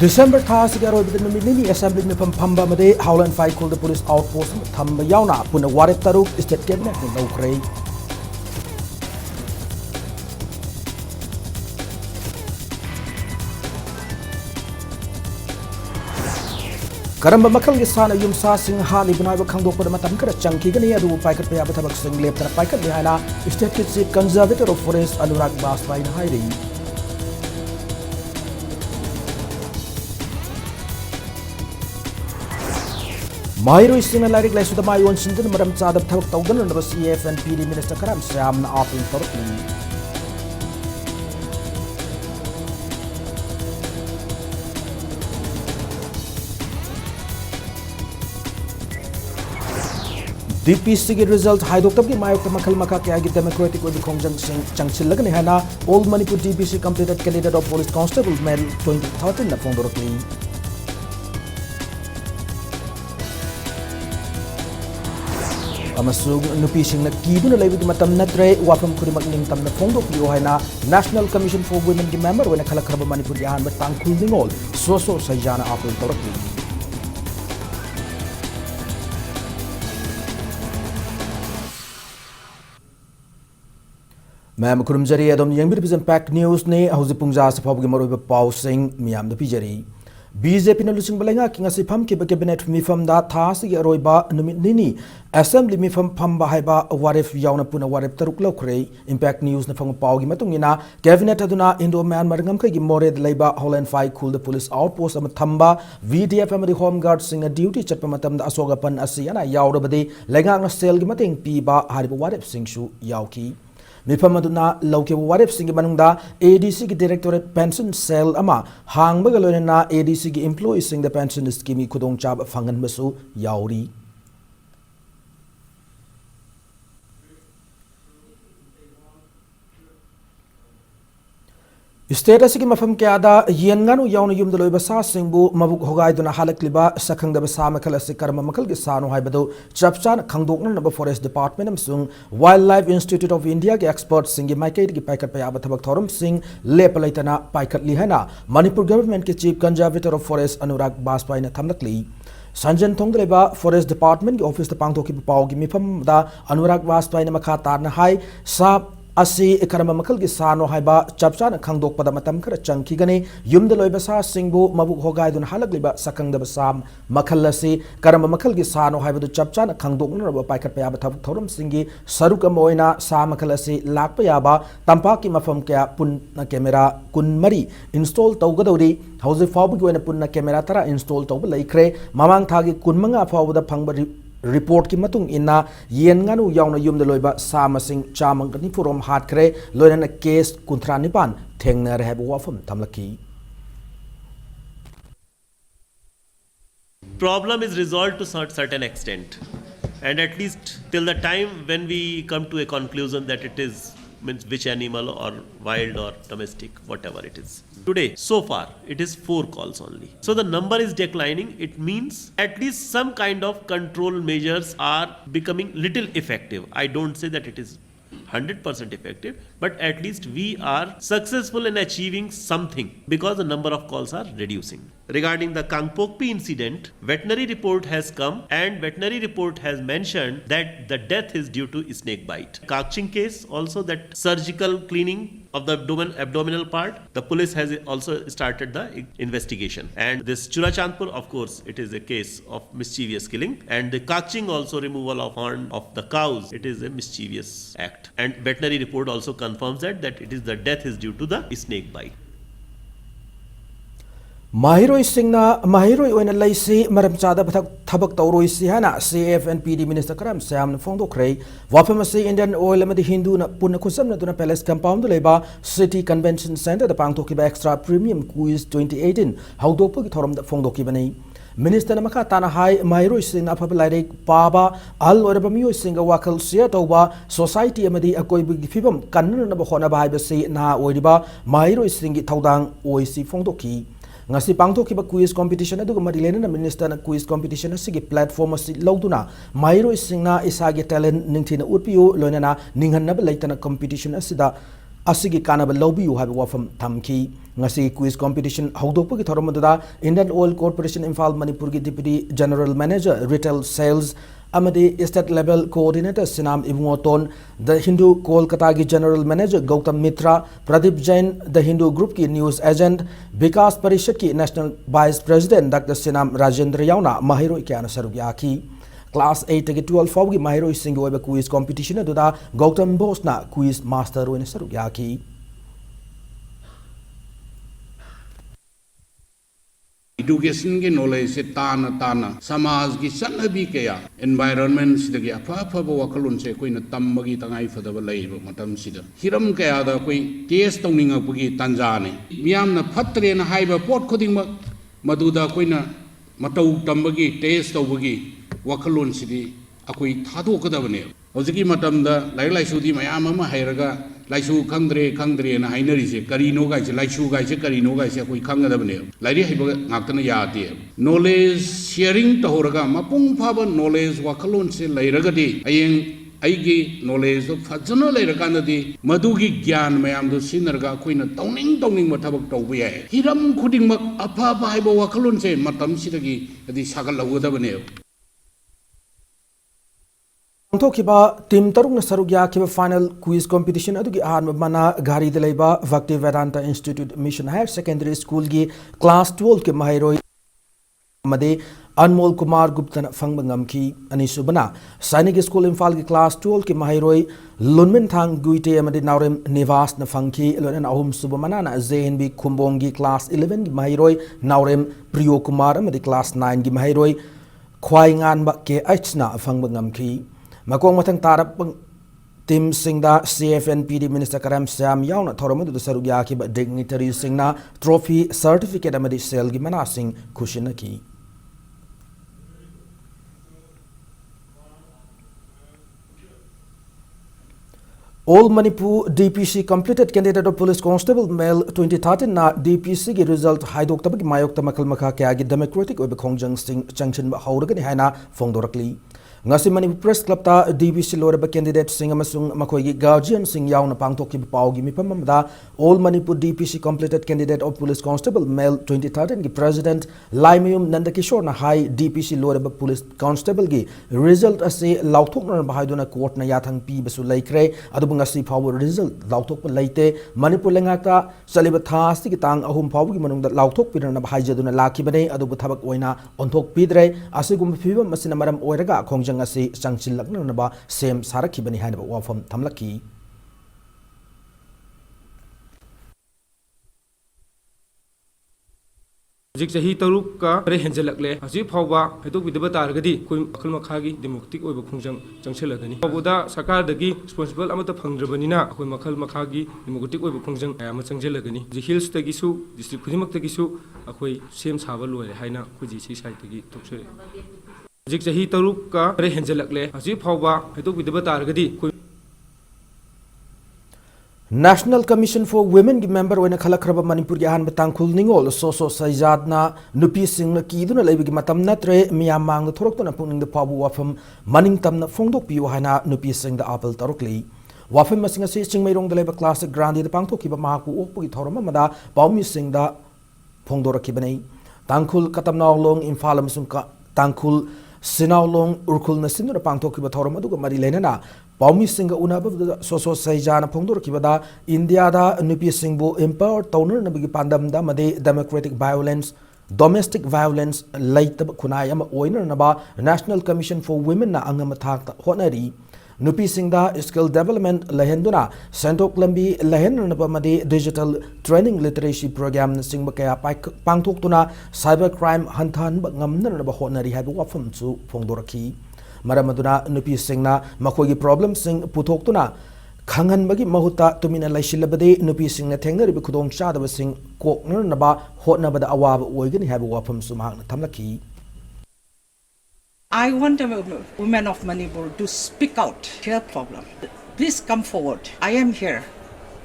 December thas garo bidin mini assembly me pamba made Howland Fight called the police outpost thamba yauna puna warep taruk state cabinet ni nokray Karamba makal gi sana yum sa sing ha ni bunai ba khangdok pa matam kara changki gani adu paikat pa yabathabak sing lep tara paikat bihana state chief conservator of forest Anurag Baspai na hairi Mahiro isina larik lai suda mai on sindan maram chadap thabak tawdan na CF and PD minister karam sam na apil torli DPC के result हाइदोक्तब की मायोक मखल मखा के आगे democratic ओइब खोंजंग Singh चंगचिल लगने हना old Manipur DPC completed candidate of police constable mel 2013 na फोंदोरकली अमसुग नुपी सिंह कीदुना लेबिग मतम नत्रे वाफम खुरिमक निंग तमना फोंदोकलियो हाइना नेशनल कमीशन फॉर वुमेन की मेंबर वेना खलखरब मणिपुर यान में तांखुल निंगोल सोसो सैजाना आकुल तोरकली मैम खुरमजरी अदम यंगबिर बिजन पैक न्यूज ने हौजि पुंजा सफाब के मरोब पाउ सिंह मियाम द पिजरी बीजेपी न लुसिंग बलेंगा किंग सिफम के कैबिनेट मिफम दा थास के अरोइबा नुमित निनी असेंबली मिफम फम बाहाइबा वारेफ यावना पुना वारेफ तरुक लौखरे इंपैक्ट न्यूज न फंग पाउ की मतुंगिना कैबिनेट अदुना इंडो मैन मरंगम के मोरेद लेबा होलैंड फाइ खुल द पुलिस आउटपोस्ट अम थंबा VDF अमदि होम गार्ड सिंह ड्यूटी चटप मतम द असोगपन असियाना यावरबदि लेंगांग सेल की मतंग पीबा हारिबा वारेफ सिंहसु यावकी मिफम अदुना लौके वारेफ सिंह मनुंगदा ADC की डायरेक्टोरेट पेंशन सेल अमा हांगबग लोइना ADC की एम्प्लॉई सिंह द पेंशन स्कीम खुदोंग चाब फंगनबसु यावरी स्टेट की मफम क्यादा येनगानु यावना युमद लोइबा सा सिंहबु मबुक होगाइदुना हालकलिबा सखंगदबा सा मखल असि कर्म मखल के सानो हाइबदो चपचान खंगदोकनब फॉरेस्ट डिपार्टमेंट अमसुंग wildlife institute of India के एक्सपर्ट सिंह की माइकेट की पाइकट पयाब थबक थोरम सिंह लेप लैतना पाइकट लिहना मणिपुर गवर्नमेंट के chief conservator of forest Anurag Bajpai ने थमलकली संजन थोंगलेबा फॉरेस्ट डिपार्टमेंट के ऑफिस पांगथोकी पाव की मिफम दा अनुराग बासपाई ने मखा तारना हाई सा असी करम मखल की सानो हाइबा चपचान खंगदोकपदा मतम खर चंखिगने युमद लोइबा सा सिंहबु मबुक होगाइदुन हालकलिबा सकंगदब साम मखल असि करम मखल की सानो हाइबदु चपचान खंगदोकनरब पाइकट पयाब थबक थोरम सिंगी सरुक अमोइना सा मखल असि लाकप याबा तंपा की मफम क्या पुन कैमरा कुनमरी इंस्टॉल तौगदौरी हौजि फावबुगी ओइना पुन कैमरा तरा इंस्टॉल तौब लैख्रे ममांग थागी कुनमंगा फावबदा फंगबा रिपोर्ट की मतुंग इना येनगानु यावना युमद लोइबा सामसिंग चामंग निपुरोम हाटखरे लोइना केस कुंथ्रा निपान थेंगनर हैब वाफम थमलकी problem is resolved to certain extent, and at least till the time when we come to a conclusion that it is means which animal or wild or domestic, whatever it is. Today, so far, it is 4 calls only. So the number is declining. It means at least some kind of control measures are becoming little effective. I don't say that it is 100% effective, but at least we are successful in achieving something because the number of calls are reducing. Regarding the Kangpokpi incident, veterinary report has come and veterinary report has mentioned that the death is due to snake bite. Kakching case also, that surgical cleaning of the abdominal part, the police has also started the investigation. And this Churachandpur, of course, it is a case of mischievous killing, and the Kakching also removal of horn of the cows, it is a mischievous act. And veterinary report also confirms that it is the death is due to the snake bite. Mahiroi singna mahiroi oina laisi maram chada thabak tawroi si hana CF and PD minister karam sam phongdokrei wafamasi Indian Oil amadi Hindu na punna khusam na tuna palace compound leba city convention center da pangtoki ba extra premium quiz 2018 hawdokpa ki thoram da phongdoki bani minister na makha tana hai mahiroi singna phab lairek paba al oraba miyoi singa wakal sia tawba society amadi akoi bi fibam kanna na ba hona ba hai ba si na oiriba mahiroi singi thaudang oisi phongdoki ngasi pangthokiba quiz competition aduga marilena minister na quiz competition asigi platform asi loduna mairo singna isagi talent ningthina utpiu loinana ninghanna leitana competition asida asigi kanaba lawbiyu haiba wafam thamki ngasi quiz competition hawdokpagi thoramada Indian Oil Corporation Imphal Manipur gi Deputy General Manager Retail Sales amadi state level coordinator Sinam Ibungoton, the Hindu Kolkata gi General Manager Gautam Mitra, Pradeep Jain, the Hindu Group ki news agent, Vikas Parishad ki National Vice President Dr. Sinam Rajendra Yauna Mahiro Ikyana Sarugyaki. Class 8 to 12 fawgi Mahiro Singo eba quiz competition aduda Gautam Bosna quiz master win Sarugyaki. Education की knowledge से ताना ताना समाज की सन्नबी क्या environment सिद्ध अफा अफब वकलुन से कोई न तम्बगी तंगाई फदब लाइब मतम सिद्ध हिरम क्या दा कोई टेस्ट तौनिंग अपगी तंजाने मियाम न फत्रे न हाइब पोट खुदिंग मधुदा कोई न मतौ तम्बगी टेस्ट तौबगी वकलुन सिद्ध अकोई थादो कदबने हौजिकी मतम दा लाइक लाइसुदी मयाम अमा हाइरगा लाइसु खंद्रे ना हाइनरिसे करीनो गाइसे लाइसु गाइसे करीनो गाइसे कोई खंगदबने लाइरि हाइब ngakna yaate knowledge sharing तहोरगा मपुंग फाब knowledge वकलोन से लैरगदी अयें अइगी knowledge फजना लैरकानदी मधुगी ज्ञान मयाम दो सिनरगा कोइना तौनिंग मथबक तौबे याय हिरम खुदिंग मक अफा बाइब वकलोन से मतम सिदगी यदि सागल लवदबने Team Tarung Sarugya final quiz competition adugi ahan mana Gari Delaiba Bhakti Vedanta Institute Mission Higher Secondary School gi class 12 ke Mahiroi Made Anmol Kumar Gupta Fangbangam ki Anisubana Sainik School Imphal gi class 12 ke Mahiroi Lunmin Thang Guite Amade Naurem Nivas na Funky Lonan Ahum Subamana ZNB Kumbongi class 11 gi Mahiroi Naurem Priyo Kumar Amade class 9 gi Mahiroi Khwaingan ba ke Achna Fangbangam ki Makong matang tarap team singda CFNPD Minister Karam Sam yauna thoramadu sarugya ki ba dignitary singna trophy certificate amadi sel gi manasing kushina ki All Manipur DPC completed candidate of police constable male 2013 na DPC ki result haidok tabak mayok tamakal makha kya gi democratic obe khongjang sing changchen ba hauragani haina fongdorakli Ngasi Manipur Press Club ta DPC loreba candidate sing amasung makoigi guardian sing yauna pangtoki pawgi mipamamda All Manipur DPC completed candidate of police constable male 2013 gi president Laimyum Nandakishore na high DPC loreba police constable gi result ase lauthokna bahaiduna court na yathang pi basu laikre adu ngasi power result lauthok pa laite Manipur lengakta saliba thasti ki tang ahum pawgi manungda lauthok pirana bahaijaduna lakibane adu thabak oina onthok pidre asigum phiba masina maram oiraga khongjang asi sangchil lakna ba sem sarakibani haina ba wafam thamlaki Jik sahi taruk ka re henjelak le haji phawba hetuk bidaba targadi koi akhal makhagi democratic oiba khungjang changchelagani phawda sarkar dagi responsible amata phangdrabani na koi makhal makhagi democratic oiba khungjang ama changchelagani ji hills tagi su district khudimak tagi su akoi sem saba loire haina khuji si site tagi tokse Jik sahi taruk ka re henjelak le haji phawba hetuk bidaba targadi koi National Commission for Women ki member wena khalakraba Manipur ki ahan batangkhul ningol soso saijadna nupi singna kiduna leibigi matam natre miyam mang thoroktona pungning de pabu wafam maning tamna fongdok piu haina nupi singda apel tarokli wafam masinga si chingmairong de leba classic grandi de pangthoki ba maku okpugi thorama mada paumi singda phongdoraki banei tangkhul katamnawlong imphal amsung ka tangkhul sinawlong urkhul na sinura pangthoki ba thorama duga mari lenana Paumi Singa Unaba Soso Saijana Pongdor Kibada, India da Nupi Singbo empower toner Nabigi Pandam da Made democratic violence, domestic violence, late Kunayam Oiner Naba, National Commission for Women na Angamatak Honari, Nupi Singda skill development Lahenduna, Santo Klambi Lahen Naba Made digital training literacy program Singbakaya Pangtoktuna, cybercrime Hantan Ngamna Naba Honari had wafum to Pongdoraki. Maramaduna nupi singna makogi problem sing putoktuna khangan bagi mahuta tumina laishilabade nupi singna thengnari bi khudong chadaba sing kokner naba hotna bada awab oigani habu wafam sumang thamlaki I want women of Manipur to speak out their problem. Please come forward. I am here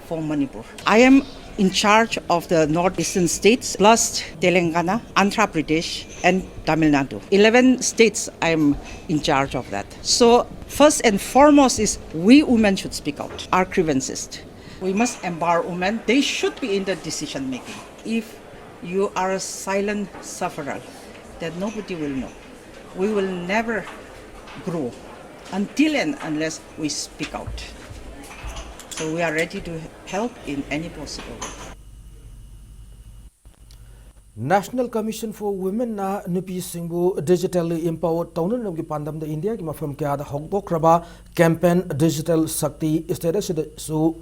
for Manipur. I am in charge of the northeastern states plus Telangana, Andhra Pradesh and Tamil Nadu. 11 states I am in charge of that. So first and foremost is we women should speak out our grievances. We must empower women. They should be in the decision making. If you are a silent sufferer, that nobody will know. We will never grow until and unless we speak out. So we are ready to help in any possible way. National Commission for Women na nupi singbu digitally empowered taunan ng pandam da India ki mafam kya da hokdok raba campaign digital sakti status su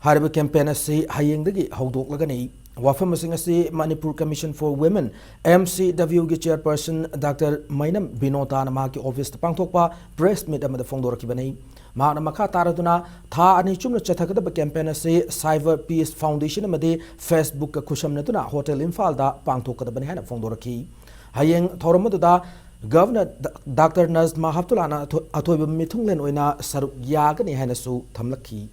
harba campaign asi hayeng dagi hokdok lagani wafam sing asi Manipur Commission for Women MCW ki chairperson Dr. Mainam Binota na ma ki office ta pangthokpa press meet amada phongdor ki banai Mahana makha taraduna tha ani chumna chathakadaba campaign ase Cyber Peace Foundation amadi Facebook ka khusham natuna Hotel Imphal da pangthokadabani hana phongdoraki hayeng thoromaduda Governor Dr. Naz Mahabtulana athoiba mithunglen oina saruk yagani hana su thamlakhi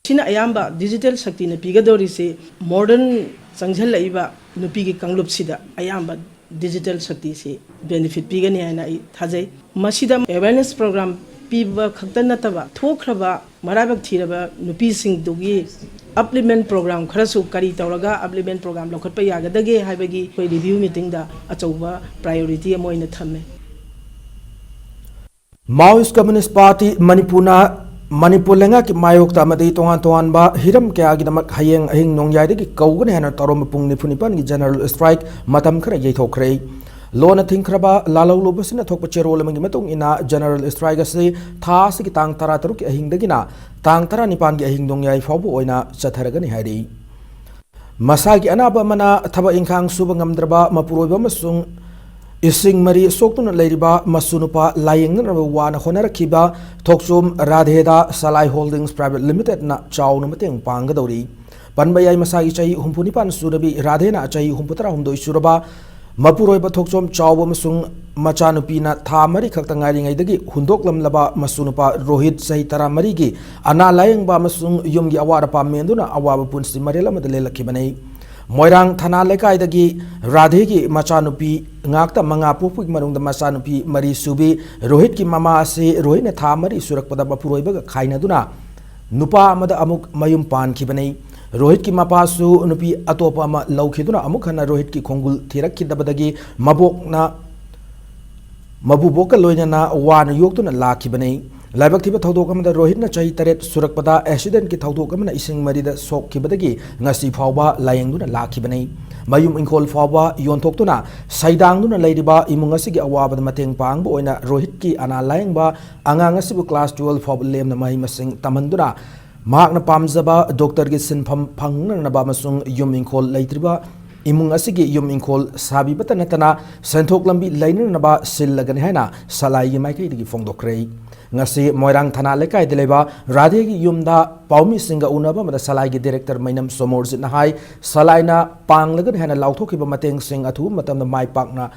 Sina ayamba digital sakti na pigadori se modern sangjal laiba nupi ki kanglup sida ayamba digital sakti se benefit pigani haina I thajai masida awareness program piba khaktan nataba thokraba marabak thiraba nupi sing dugi upliftment program kharasu kari tawraga upliftment program lokhatpa yagadage haibagi koi review meeting da achauba priority amoina thamme Maoist Communist Party Manipur lenga ki mayok ta amadi tongan ba hiram kya gi damak hayeng ahing nongyai de ki kawgan hana tarom pung ni phunipan gi general strike matam khara yei thokhrei lona thingkraba lalaw lobasina thokpa cherol mangi matung ina general strike ase tha se ki tang tara taru ki ahing dagina tang tara nipan gi ahing nongyai fawbu oina chatharagani hairi masagi anaba mana thaba ingkhang suba ngamdraba mapuroiba masung Ising mari soktuna leiriba masunupa laying na wana honara kiba Tokchum Radheda Salai Holdings Private Limited na chaw na mateng panggadori panbayay masagi chay humpunipan surabi Radhena chay humputara humdoy suraba mapuroiba Tokchum chawba masung machanupi na thamari kaktangari ngaydagi hundok lamlaba masunupa Rohit Sahitara marigi ana layang ba masung yumgi awara pa menduna awaba punsi marela madalela kibanay Moirang Thana Lekai dagi Radhe ki machanupi ngakta manga pupuk marung da machanupi mari subi Rohit ki mama ase Rohit na tha mari surak pada bapuroiba ga khaina duna nupa amada amuk mayum pan ki banai Rohit ki mapa su nupi atopa ama laukhiduna amuk hana Rohit ki khongul thirak kidabadagi mabok na mabubok loina na wan yoktuna lakhi banai Laibak thiba thaudok amada Rohit na chahi taret surakpada accident ki thaudok amana ising marida sok khibadagi ngasi phawba layengduna lakhibanai mayum ingkhol phawba yonthokduna saidangduna leiriba imung asigi awabada mateng pangba oina Rohit ki ana layengba angang asibu class 12 phawba lemna mahi masing tamanduna mahakna pamjaba doctor gi sinpham phangna ba masung yum ingkhol leitriba imung asigi yum ingkhol sabi bata natana senthok lambi lainna ba sillagani haina salai gi maikai digi phongdokrei ngasi Moirang Thana Lekai deleba Radhe gi yumda Paumi Singa unaba mada Salai gi director Mainam Somorjit na hai Salai na panglagan hana lauthokiba mateng sing athu matam na mai pakna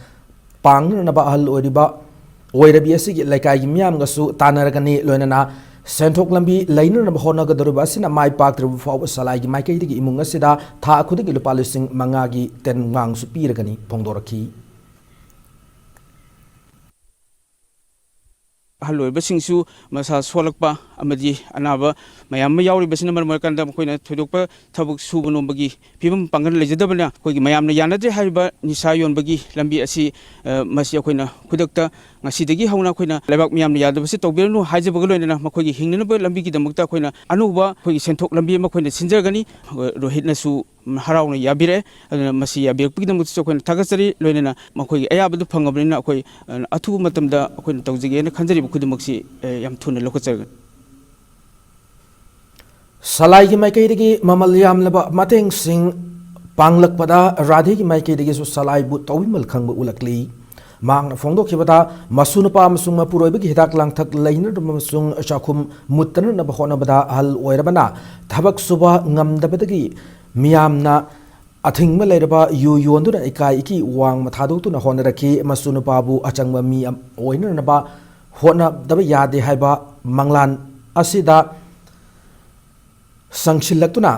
pangna na ba ahal oriba oirabi asigi lekai gi miam gasu tanaragani loinana senthok lambi laina na hona ga doruba sina mai pak tru faw Salai gi maikai digi imung asida tha khudigi lupa lising manga gi ten ngang su piragani phongdoraki Haloibasingsu masa solakpa amadi anaba mayam yauribasina marmarkanda koina thudokpa thabuk subunombagi pibam pangan lejadabana koigi mayamna yanadre haiba nisa yonbagi lambi asi masi koina khudakta ngasidagi hauna koina lebak miyamna yadabasi tawbirnu haijabaga loinana makoigi hingnanaba lambi gi damukta koina anuba koigi senthok lambi makoina sinjargani Rohitnasu harauna yabire masi yabirpigi damukta koina thagachari loinana makoigi ayabadu phangabnina koi athu matamda koina tawjigena khanjari khudumksi yam thuna lokachar Salai gi maikai digi mamal yamlaba mateng sing panglakpada Radhe gi maikai digi su salai bu tawimal khangba ulakli mang phongdo khibada masunupa masung mapuroiba gi hidak langthak lainer masung chakhum muttan na bahona bada hal oirabana thabak suba ngamdabadagi miyamna athingma leiraba yu yonduna ikai iki wang mathadok na honarakhi masunupa bu achangba mi oiner na ba hona daba yade haiba manglan asida sangshillatuna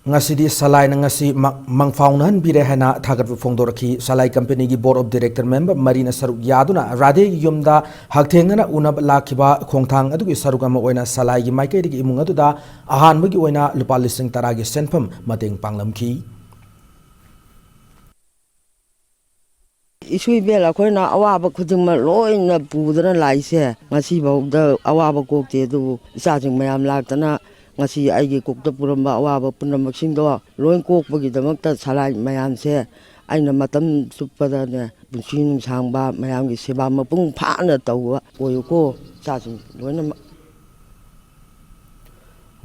ngasidi salai na ngasi mangfaunan bire hana thagat phongdoraki salai company gi board of director member marina saruk yaduna rade gi yumda hakthengna unab lakhiba khongthang adu gi saruk ama oina salai gi maike gi imung adu da ahan gi oina lupa lising tara gi senpham mateng panglamki isui bela khoina awaba khudingma loina pudana laise ngasi bawda awaba kokte du isa jing mayam laktana ngasi aigi kokta puramba awaba punamak singdo loin kokbagi damakta salai mayam se aina matam suppada ne bunsin sangba mayam gi seba mapung phana tawwa oyuko sa jing loina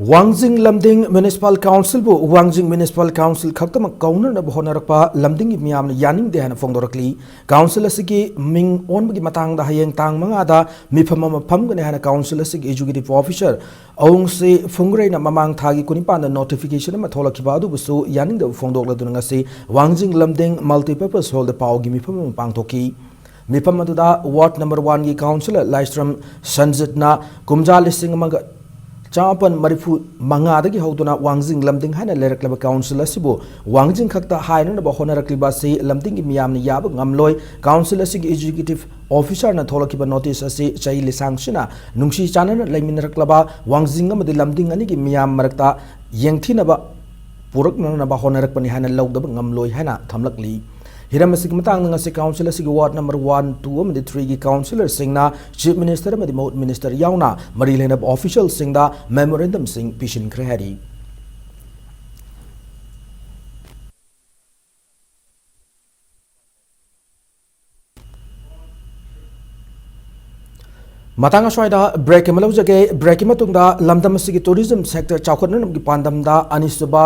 Wangjing Lamding Municipal Council bu Wangjing Municipal Council khaktama kauna na bohonarakpa lamding miyam yaning de hana phongdorakli council asigi ming onbagi matang da hayeng tang manga da mifama mafam gane hana council asigi executive officer aung se fungrei na mamang thagi kunipa na notification ma tholakhiba adu busu yaning da phongdokla dunanga se Wangjing Lamding multipurpose hall da pawgi mifama pangthoki mifam adu da ward number 1 gi councillor Laistram Sanjit na kumja lising amaga Chapan Marifu Mangadagi Hautuna Wangjing Lamding Hana Lerakla Council Asibo Wangjing Kakta Haina Honorakliba say Lamding Miam Yab Ngamloy Council Asig Executive Officer na Tholakiba notice asi Chai Lisangshina Nungshi Chanan Laminaraklaba Wangjing Madi Lamding Anigi Miam Marakta Yangtinaba Purak Naba Honorakpani Hana Logdab Ngamloy Hana Tamlakli Hiramasik matang nga si councilor si ward number 1, 2 and 3 gi councilor singna chief minister madi remote minister yauna marilena official singda memorandum sing pishin krehari matang aswaida break emalo jage break ematungda lamdam sigi tourism sector chawkhatna gi pandamda anisuba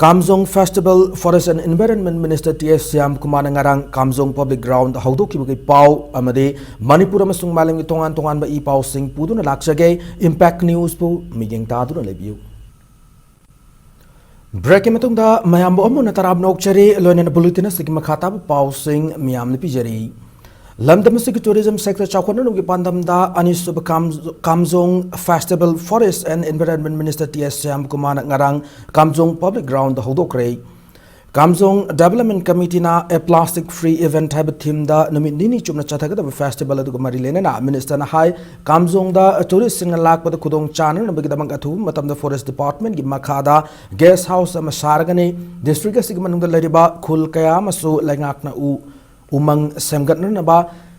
Kamjong Festival Forest and Environment Minister T.S. Syam Kumar ngarang Kamjong Public Ground haudoki bagi pau amade Manipur amasung malam gi tongan ba I pau sing puduna laksage impact news pu migeng ta duna lebiu break ematung da mayam bo amuna tarab nok chari loinen bulletin sigi makhata pau sing miam lipi jari Lamdam sigi tourism sector chawkhatna gi pandam da anisub Kamjong Festival Forest and Environment Minister T.S. Syam Kumar ngarang Kamjong Public Ground hodokre Kamjong Development Committee na a plastic free event have theme da numit nini chumna chathagada festival adu mari lena na minister na hai Kamjong da tourist sing lak pad khudong chana na bagi damang athu matam da forest department gi makhada guest house ama sargane district sig manung da leriba khul kaya masu langak na umang semgatna na ba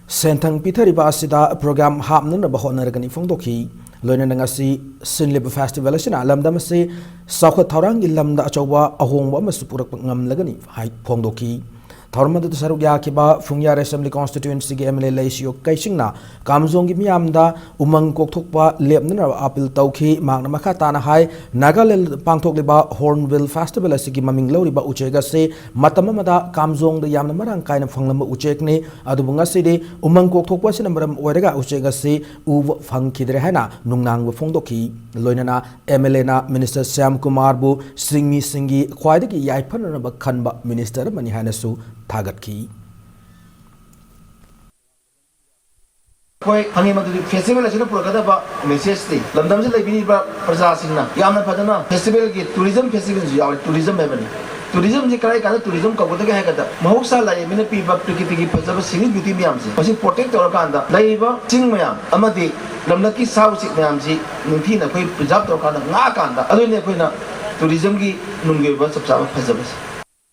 senthang pithari ba asida program hapna na ba honaragani phongdokhi loina ngasi sinlib festival asina lamdam se sakha thorang ilamda achowa ahongba masupurak ngam lagani hai phongdokhi Thormadu Sarugya Kiba Fungyar Assembly Constituency MLA Laisio Kaisingna Kamjong gi miyamda umang kokthokpa lepnana apil tawkhi magna makhatana hai Nagalel pangthokliba Hornbill Festival asigi maming loriba uchega se matamamada Kamjong da yamna marang kaina phanglama uchekni adubunga sidi umang kokthokpa sinamram oiraga uchega se uv phangkhidre haina nungnang phongdokhi loinana MLA na Minister Syam Kumar bu Singmi Singi khwaidagi yaiphanana ba khanba minister mani hanasu Tagat ki. Koi hangi madu festival asina pura kada ba message ti. Lamdam se lebini ba praja singna. Yamna padana festival ki tourism festival ji aur tourism hai bani. Tourism je karai kada tourism ka boda hai kada. Mahuksa lai mine pi ba prakiti ki praja ba singit beauty miyam se. Pasi protect aur kanda. Lai ba sing miyam amadi lamna ki sau sik miyam ji nunthi na koi preserve aur kanda nga kanda. Adu ne koi na tourism ki nungge ba sab sa praja ba.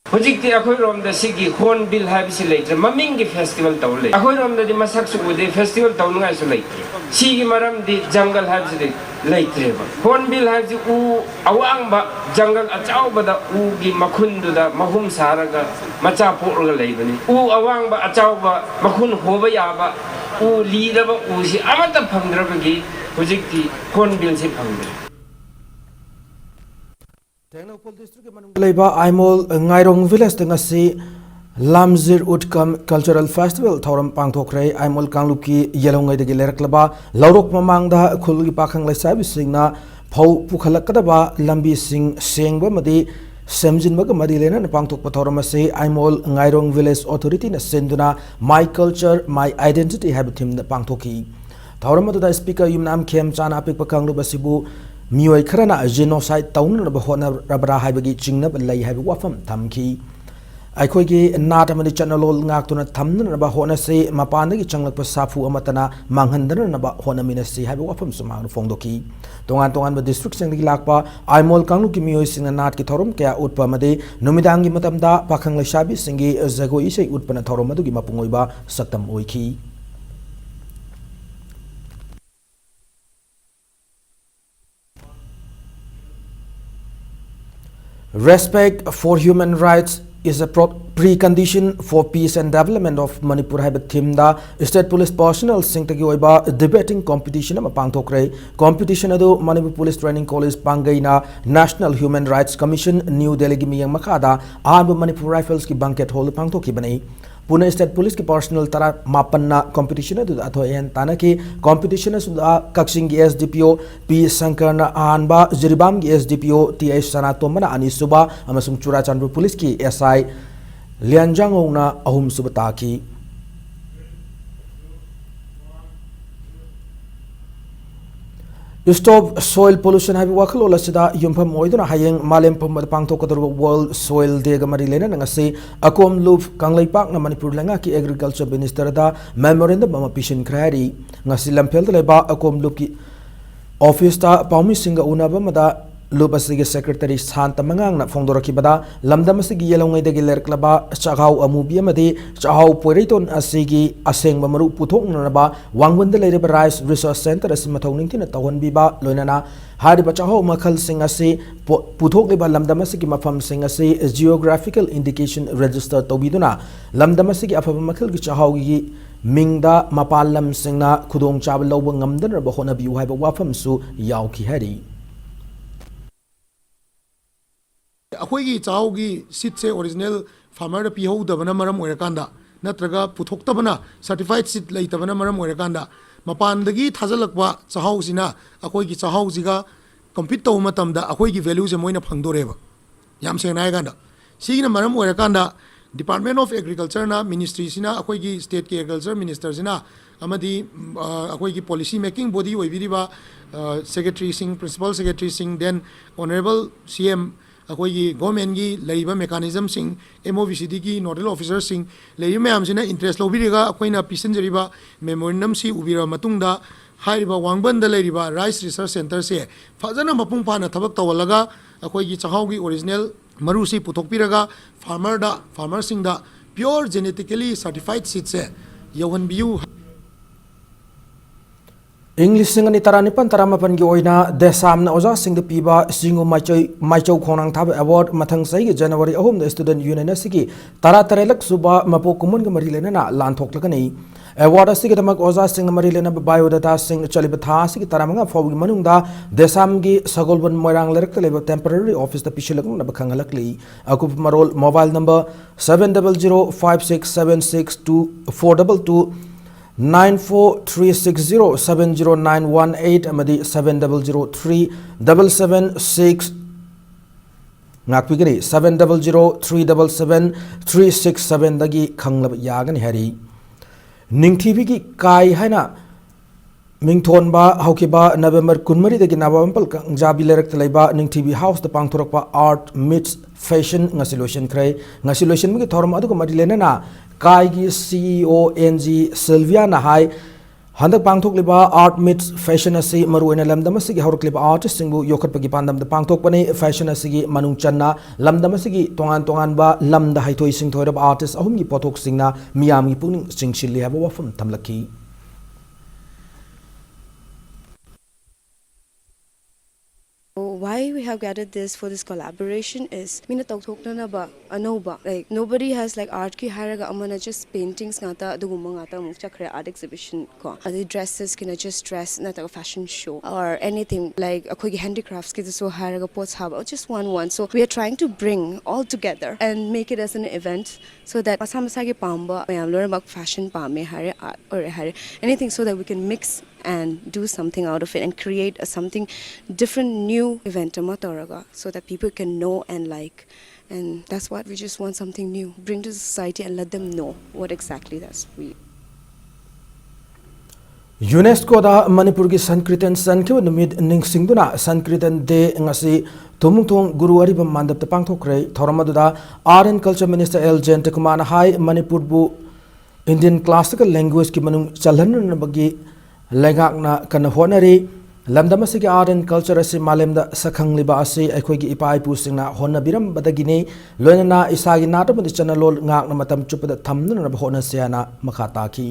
Hojikti akhoi romda sigi Hornbill habisi leitre mamingi festival tawle akhoi romda di masak sugude festival tawnungai su leitre sigi maram di jungle habisi leitre ba Hornbill habisi u awang ba jungle achau bada u gi makhundu da mahum saraga macha porga leibani u awang ba achau ba makhun hoba ya ba u lida ba u si amata phangdra ba gi hojikti Hornbill se phangdra Technopol district Manungleiba Aimol Ngairong village tengasi Lamzir Utkam Cultural Festival Thoram Pangthokre Aimol Kangluki Yelongai de Gileraklaba Laurok Mamangda Khulgi Pakhang Laisabi Singna Pau Pukhalakadaba Lambi Sing Sengba Madi Semjinbaga Madilena Pangthok Pathoramase Aimol Ngairong Village Authority na Senduna My Culture My Identity Habitim the Pangthoki Thoramada Speaker Yumnam Kem Chana Apik Pakanglu Basibu मियोय खरना genocide तौनब होनरबरा हाइबगी चिंगनब लई हाइब वाफम थमखी अखोगी नाट अमनि चनलोल ngaktuna thamnaba honase mapandagi changlakpa safu amatana manghandanaba honaminasi haiba wafam sumang fongdoki tongan tongan ba district singdagi lakpa aimol kanglu ki miyoi singna nat ki thorum kya utpa made numidangi matamda pakhang leshabi singi jagoi isei utpana thorum adugi mapungoiba saktam oiki. Respect for human rights is a precondition for peace and development of Manipur haiba theme da state police personnel singtagi oiba debating competition ama pangthokre competition adu Manipur Police Training College pangaina National Human Rights Commission New Delhi gi miyang makada armed Manipur Rifles ki banquet hall pangthoki banai Pune State Police ki personnel tara mapanna competition adu athoen tanaki competition asuda Kaksing gi SDPO P Sankarna anba Jiribam gi SDPO TH Sanatomana anisuba amasung Churachandpur Police ki SI Lianjangona ahum subataki Stop soil pollution have wakalo lasida yumpam oiduna hayeng malem pamad pangthokadar World Soil Day gamari lena ngase akom loop kanglaipak na Manipur langa ki agriculture minister da memorandum ama pishin krari ngasi lampel leba akom loop ki office ta paumi singa unaba mada loop asigi secretary Santa Mangang na fongdoraki bada lamdam asigi yelongai dagi lerklaba chagau amubi amadi chahau poiriton asigi aseng bamaru puthok naba wangwanda lereba rice resource center asi mathongning tina tawon biba loinana hariba chahau makhal sing asi puthok leba lamdam asigi mafam sing asi geographical indication register tobiduna lamdam asigi afaba makhal gi chahau gi mingda mapalam singna khudong chab lawba ngamdan ba hona biu haiba wafam su yauki hari अखोई चाउगी seat से original farmer दा पिहौदबना मरम ओइरकांदा नत्रगा पुथोक्तबना certified seat लेतबना मरम ओइरकांदा मपानदगी थाजलकवा चाहौसिना अखोई चाहौजिगा compete तौ मतमदा अखोई value जे Moina फंगदोरेबा याम सेंगना आइगांदा सिगिना मरम ओइरकांदा डिपार्टमेंट ऑफ एग्रीकल्चर ना मिनिस्ट्री सिना अखोई स्टेट के एग्रीकल्चर मिनिस्टर सिना अमदी अखोई पॉलिसी मेकिंग बॉडी ओइबिरिबा secretary Singh principal secretary Singh then honourable CM अखोई गवर्नमेंट की लेरिबा मेकानिज्म सिंह MOVCD की नोडल ऑफिसर सिंह लेरिबा मैमसिना इंटरेस्ट लौबिरिगा अखोइना पिसनजरिबा मेमोरेंडम सी उबिरा मतुंगदा हाइरिबा वांगबंद लेरिबा राइस रिसर्च सेंटर से फजना मपुंग फाना थबक तवलगा अखोई चाहौगी ओरिजिनल मरुसी पुथोकपिरगा farmer सिंगदा pure genetically certified seed से यौहनबियु English singani taranipan taramapan gi oina desamna oja singda piba singu maichau khonang thab award mathang sai gi January ahum the student union asigi tara tarelak suba mapo kumun gi mari lena na lan thoklakani award asigi damak oja sing mari lena biodata sing chaliba tha asigi taramanga fawgi manungda desam gi sagolban moirang lerak leba temporary office da pichilak na bakhangalakli akup marol mobile number 7005676242 9436070918 amadi 70037776 ngakpigani 70037736 dagi khanglab yagani hari ningthibi gi kai haina mingthonba haukiba November 12 dagi November jabi lerak laiba ningthibi house da pangthorakpa art meets fashion ngasiloshan krai ngasiloshan mi thorum adu ko marilena na kai gi CEO NG Sylvia na hai handak pangthok liba art meets fashion asi maruina lamdam asigi haurkliba artist singbu yokhat pagi pandam da pangthok pani fashion asigi manung channa lamdam asigi tongan ba lamda haithoi sing thoirab artist ahum gi pothok singna miyam gi puning singchili haba wafam thamlaki Why we have gathered this for this collaboration is mina tawthokna ba anoba like nobody has like art ki haraga amana just paintings ngata adugumma ngata muk chakre art exhibition ko adi dresses kina just dress na ta fashion show or anything like akhoi handicrafts ki so haraga pots have or just one so we are trying to bring all together and make it as an event so that asamasa ki pamba mayam lor mak fashion pame hare art or hare anything so that we can mix and do something out of it and create a something different new event so that people can know and like and that's what we just want something new bring to society and let them know what exactly that's we UNESCO da Manipur ki Sankirtan Sankyo numid ningsingduna Sankirtan Day ngasi tumungthong Guru Aribam mandap tapang thokre thoramadu da Art and Culture Minister L. Jentakumana hai Manipur bu Indian classical language ki manung chalhan bagi lengak na kana honari lamdam asigi art and culture asi malem da sakhang liba asi akhoi gi ipai pu singna honna biram badagini loinana isagi nata bandi chanalol ngak na matam chupada thamna na honna siana makhata ki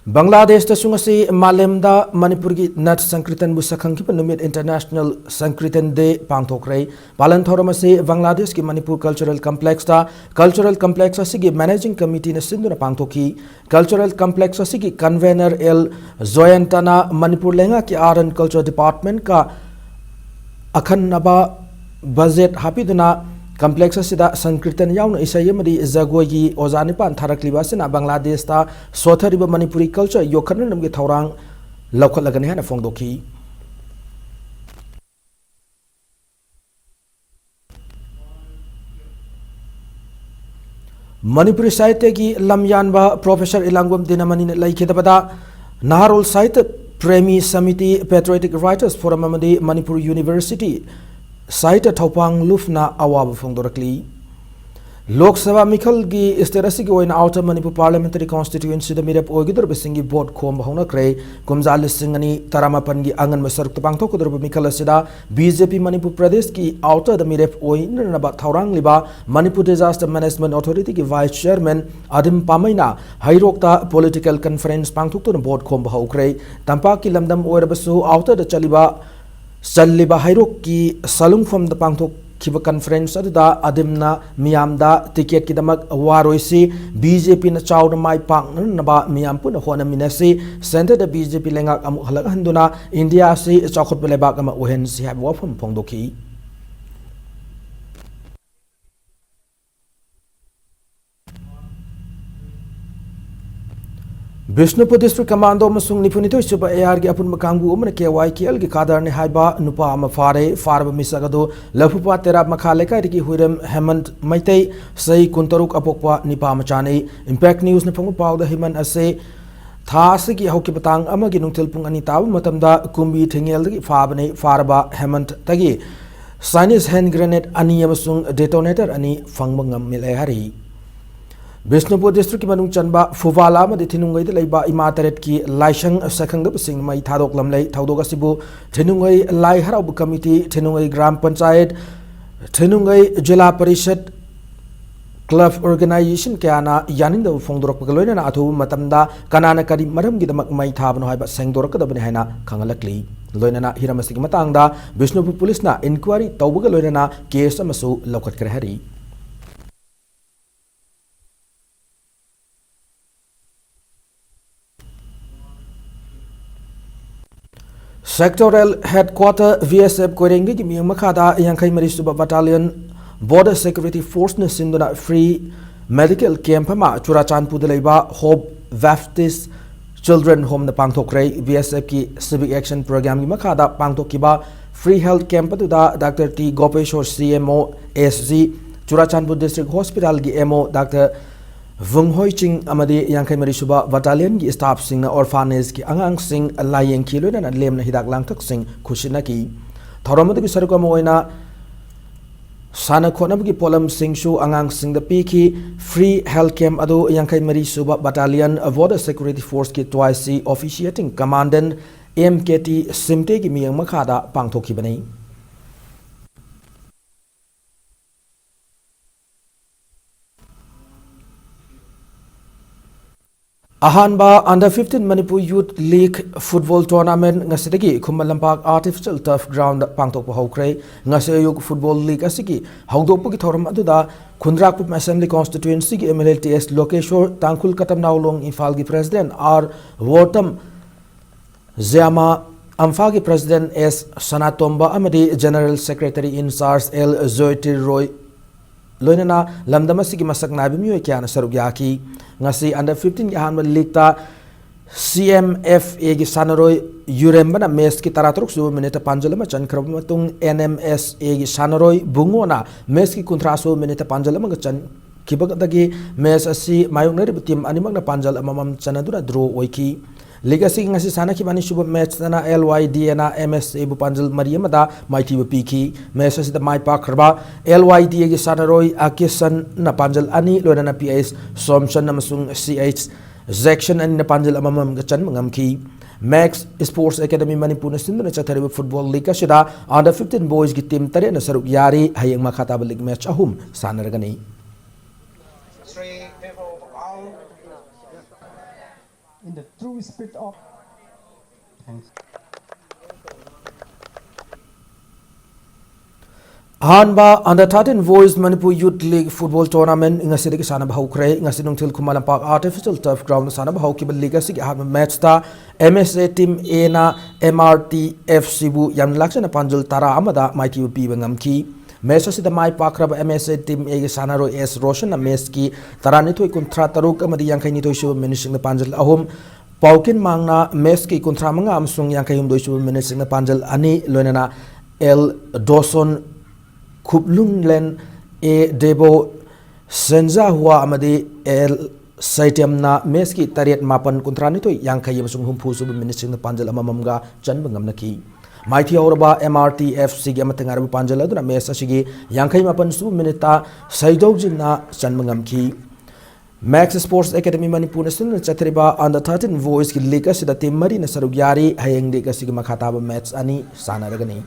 Bangladesh ta sungasi malemda Manipur gi nat Sankirtan bu sakhang ki panumit International Sankirtan Day pangthokrai palan thoramasi Bangladesh ki Manipur Cultural Complex ta Cultural Complex asigi Managing Committee na sinduna pangthoki Cultural Complex asigi Convener L Zoyantana Manipur lenga ki Art and Culture Department ka akhan naba budget hapiduna Complex asida Sankirtan yauna isayamadi zagoyi ozanipan tharakliba sina Bangladesh ta sothariba Manipuri culture yokhan namge thorang laukhalagani hana fongdoki Manipuri sahitya ki lamyanba Professor Ilangwam Dinamani laikhidabada Naharol Sahitya Premi Samiti Patriotic Writers Forum amadi Manipur University Sahitya Thaupang Lufna awab fongdorakli Lok Sabha Mikhal gi isterasi gi oina Outer Manipur Parliamentary Constituency da mirap oigidor besingi board khom bahona kre kumjal singani taramapan gi angan masaruk tapang thokodor Mikhal asida BJP Manipur Pradesh ki Outer da mirap oina naba thaurang liba Manipur Disaster Management Authority ki Vice Chairman Adim Pamaina Hairokta Political Conference pangthoktor board khom bahokre tampa ki lamdam oirabasu Outer da Salliba Hairok ki salung from the pangthok kiba conference aduda adimna miyamda ticket kidamak waroisi BJP na chawda mai pang naba miyam puna hona minasi center da BJP lengak amu halak handuna India si chawkhot belebak ama ohen si hab wafam phongdoki Bishnupur District Commando Masung Nipunito Suba AR gi apun makangbu umna KYKL gi kadar ne haiba nupa ama farba misagado lafupa terap makhaleka riki huiram Hemant Maitei sei kuntaruk apokpa nipa machane Impact News na phangu pawda himan ase thasi gi hauki patang ama gi nungthil pung ani tabu matamda kumbi thengel gi fabane farba Hemant tagi Chinese hand grenade ani amasung detonator ani fangbangam milai hari Bishnupur District ki manung chanba Fuvala ma dithinungai de leiba ima taret ki laisang sakhang da sing mai thadok lamlei thaudok asibu thinungai lai harau committee thinungai gram panchayat thinungai jila parishad club organization kyana yanin da fongdorok pagaloina na athu matamda kanana kari maram gi damak mai thabno haiba sengdorok da bani haina khangalakli loina na hiramasi ki matangda Bishnupur police na inquiry tawbuga loina na case amasu lokhat kare hari Sectoral Headquarter VSF Korengi ki miyang makhada Yankai Marisuba Battalion Border Security Force na sinduna free medical camp ma Churachandpur de leiba Hope Baptist Children Home na pangthokre VSF ki Civic Action Program ki makhada pangthokiba free health camp da Dr. T Gopeshwar CMO SG Churachandpur District Hospital ki MO Dr. Vung Hoi Ching amadi Yankai Marisuba Battalion ki staff sing na orphanage ki angang sing layeng kilo na lem na hidak lang tak sing khushina ki thoramadu ki sarukam oina sana khonam ki polam sing shu angang sing da pi ki free health camp adu Yankai Marisuba Battalion Border Security Force ki twice officiating commandant MKT Simte ki miyang makhada pangthokhi bani Ahanba Under 15 Manipur Youth League Football Tournament ngasidagi Khumalampak Artificial Turf Ground pangtok hokre ngasayuk Football League asigi hawdokpu ki thoram aduda Khundrakpup Assembly Constituency ki MLTS Lokeshwar Tangkhul Katam Naulong Imphal ki President R Wortam Ziama Amfa ki President S Sanatomba amadi General Secretary in charge L Zoitir Roy loinana lamdamasi ki masak nabi miyo kyana saruk yaki ngasi under 15 ki hanma league ta CMFA ki sanaroi yurembana mes ki taratruk su minute panjalama chan khrab matung NMSA ki sanaroi bungona mes ki kuntra su minute panjalama chan खिबगदगी match asi mayongnari team animakna panjal amamam chanaduna draw oiki Legacy ngasi sana ki mani suba match na LYD na MSA bu panjal mariamada mighty bu piki match asi da mai pa khrba LYD gi sanaroi akisan na panjal ani loina na PS somson namasung CH section ani na panjal amamam ga chan mangam ki Max Sports Academy Manipur na sinduna chathariba football league asida under 15 boys gi team tare na saruk yari hayeng makhata league match ahum sanaragani in the true spirit of thanks. Hanba under 13 boys Manipur Youth League football tournament ngasi de sana bahukre ngasi nungthil Kumalam Park artificial turf ground sana bahau ki liga sig ha match ta MSA team A na MRT FC bu yam laksana panjul tara amada mighty pi bangam ki match asi da mai pakrab MSA team A gi sana ro S Roshan na match ki tarani thoi kontra taruk amadi yang khaini thoi shu minute na panjal ahum paukin mangna match ki kontra manga amsung yang khaim doi shu minute na panjal ani loinana L Dawson Kublunglen A Debo Senza Hua Amadi El Saitiam na Meski Tariat Mapan Kuntrani to Yankay Yamsung Humpu Sub Ministry the Panjal Amamga Chan Bangamnaki. Mighty Oraba MRT FC Gamatangar Panjala na Mesa Shigi Yankay Mapan Sub Minita Saidojina Chan Bangamki. Max Sports Academy Manipur Chatriba under 13 voice ki Lika Sida Team Marina Sarugyari Hayang Lika Sigmakataba Mats Ani Sanaragani.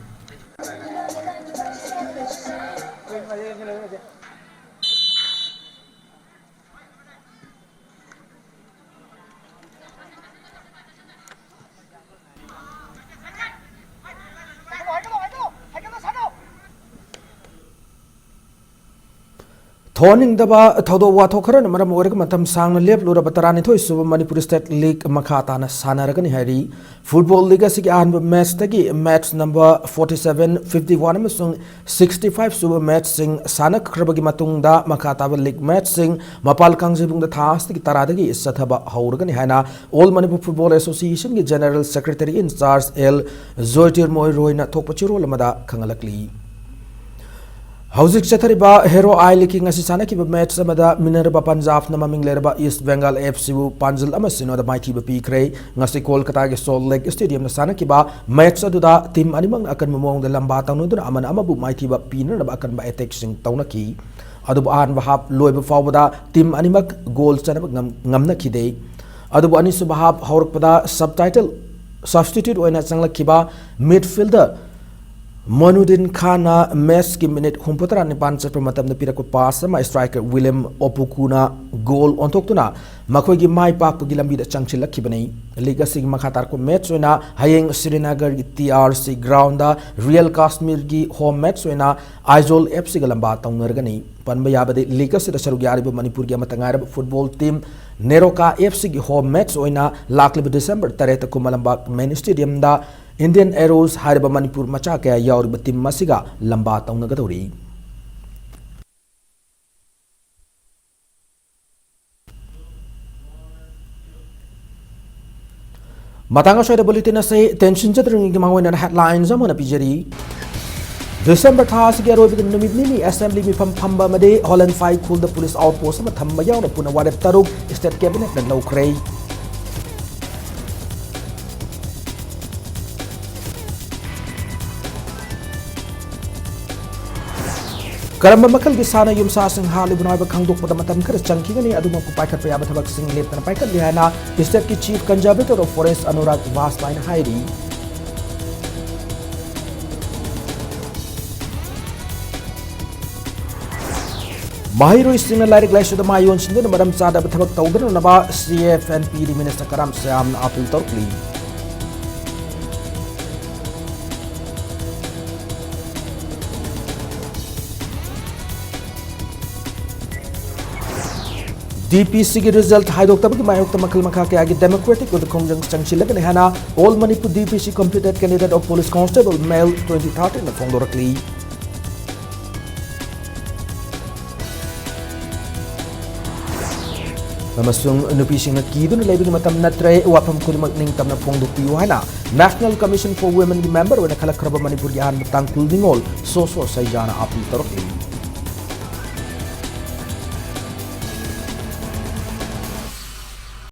Thoning daba thodo wa thokharan maram orig matam sang lep lura batarani thoi sub Manipur State League makhata na sanaragani hari football league sig an match tagi match number 47 51 amasung 65 sub match sing sanak khrabagi matungda makhata league match sing mapal kangjibung da thas tagi taradagi sathaba hauragani haina All Manipur Football Association gi General Secretary in charge L Zoitir Moy Roina thokpachiro lamada khangalakli Hauzik Chathariba Hero Isle King Asisana Kiba match Samada Minerva Punjab Namaming Lerba East Bengal FC Panjal Amasino the Mighty P Cray Nasi Kolkata Salt Lake Stadium Sana Kiba match Aduda Team Animang akan memong the Lambata Nudun Aman Amabu Mighty Pina akan ba attack sing Taunaki Adubu An Bahab Loy Fawada Team Animak goal Sanab Ngamna Kide Adubu Anisu Bahab Haurpada subtitle substitute Oina Sangla Kiba midfielder Manudin Khana match ki minute humputara nipan chapra matam na pira ko pass ma striker William Opukuna goal ontok tuna makhoi gi mai pak gi lambi da changchil lakhibani liga sig makhatar ko match oina hayeng Srinagar gi TRC ground da Real Kashmir gi home match oina Aizol FC ga lamba tawnargani panba yabade liga se da sarugi ariba Manipur gi matangar football team Neroka FC gi home match oina lakli December 3 ko malamba main stadium da Indian Arrows Hariba Manipur Macha Kaya Yauriba Team Masiga Lamba Taunagatori. Matanga Shada Bulletin say tension chattering Gimawin and headlines Amona Pijeri. December Thas Garo with the Numidini Assembly from Pamba Made, Holland 5 cool the police outpost Matambaya Puna Wadep Taruk, State Cabinet and Low Cray. Karamba makal gi sana yum sa sing hali bunai ba khangdok pada matam khar changki gani adu ma ku pai khat pa ya ba thabak sing lep tan pai khat lihana state ki chief conservator of forest Anurag Vasline Hairi Mahiro sing larik lai suda mayon sin de madam sada ba thabak tawdar na ba CFNP minister Karam Syam apil torkli DPC की result हाइदोक तब की मायोक तमकल मखा के आगे democratic और कांग्रेस चंगचिलक ने हना all Manipur DPC competed candidate of police constable male 2013 ने फोंग रखली Namasung nupising na kidun labing matam na tre wapam kulimag ning tam na fondo piyo hana National Commission for Women member wana kalakraba Manipur yahan matang kuldingol so sa jana api tarok